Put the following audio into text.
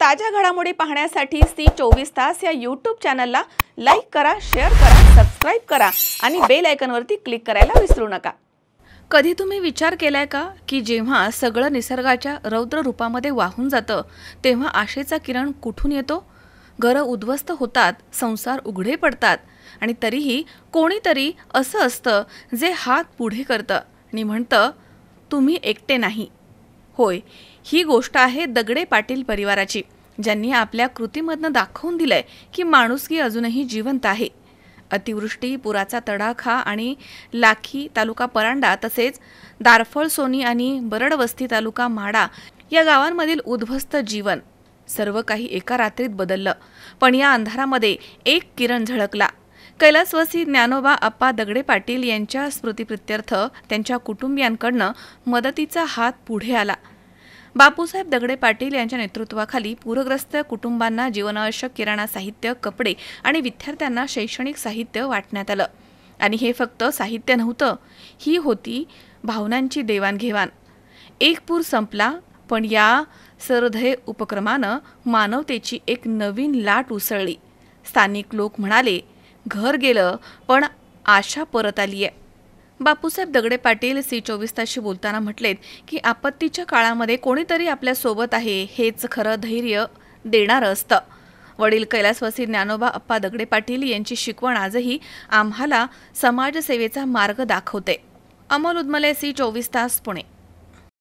ताज्या घडामोडी पाहण्यासाठी सी24 तास या यूट्यूब चॅनलला लाईक करा, शेअर करा, सबस्क्राइब करा आणि बेल आयकॉनवरती क्लिक करायला विसरू नका। कधी तुम्ही विचार केलाय का की जेव्हा सगळं निसर्गाच्या रौद्र रूपामध्ये वाहून जातं तेव्हा आशेचा किरण कुठून येतो? घरं उद्ध्वस्त होतात, संसार उघडे पडतात आणि तरीही कोणीतरी असं असतं जे हात पुढे करतं आणि म्हणतं तुम्ही एकटे नाही। होय, ही गोष्ट आहे दगडे पाटील परिवाराची, ज्यांनी आपल्या कृतीमधनं दाखवून दिलंय की माणुसकी अजूनही जिवंत आहे। अतिवृष्टी, पुराचा तडाखा आणि लाखी तालुका परांडा तसेच दारफळसोनी आणि बरडवस्ती तालुका माडा या गावांमधील उद्ध्वस्त जीवन सर्व काही एका रात्रीत बदललं। पण या अंधारामध्ये एक किरण झळकला। कैलासवासी ज्ञानोबा आप्पा दगडे पाटील यांच्या स्मृतिप्रित्यर्थ त्यांच्या कुटुंबियांकडनं मदतीचा हात पुढे आला। बापूसाहेब दगडे पाटील यांच्या नेतृत्वाखाली पूरग्रस्त कुटुंबांना जीवनावश्यक किराणा साहित्य, कपडे आणि विद्यार्थ्यांना शैक्षणिक साहित्य वाटण्यात आलं। आणि हे फक्त साहित्य नव्हतं, ही होती भावनांची देवाणघेवाण। एक पूर संपला, पण या सरधय उपक्रमानं मानवतेची एक नवीन लाट उसळली। स्थानिक लोक म्हणाले, घर गेलं पण आशा परत आलीय। बापूसाहेब दगडे पाटील सी24 तासशी बोलताना म्हटलेत की आपत्तीच्या काळामध्ये कोणीतरी आपल्या सोबत आहे हेच खरं धैर्य देणारं असतं। वडील कैलासवासी ज्ञानोबा आप्पा दगडे पाटील यांची शिकवण आजही आम्हाला समाजसेवेचा मार्ग दाखवते। अमोल उदमले, सी24 तास, पुणे।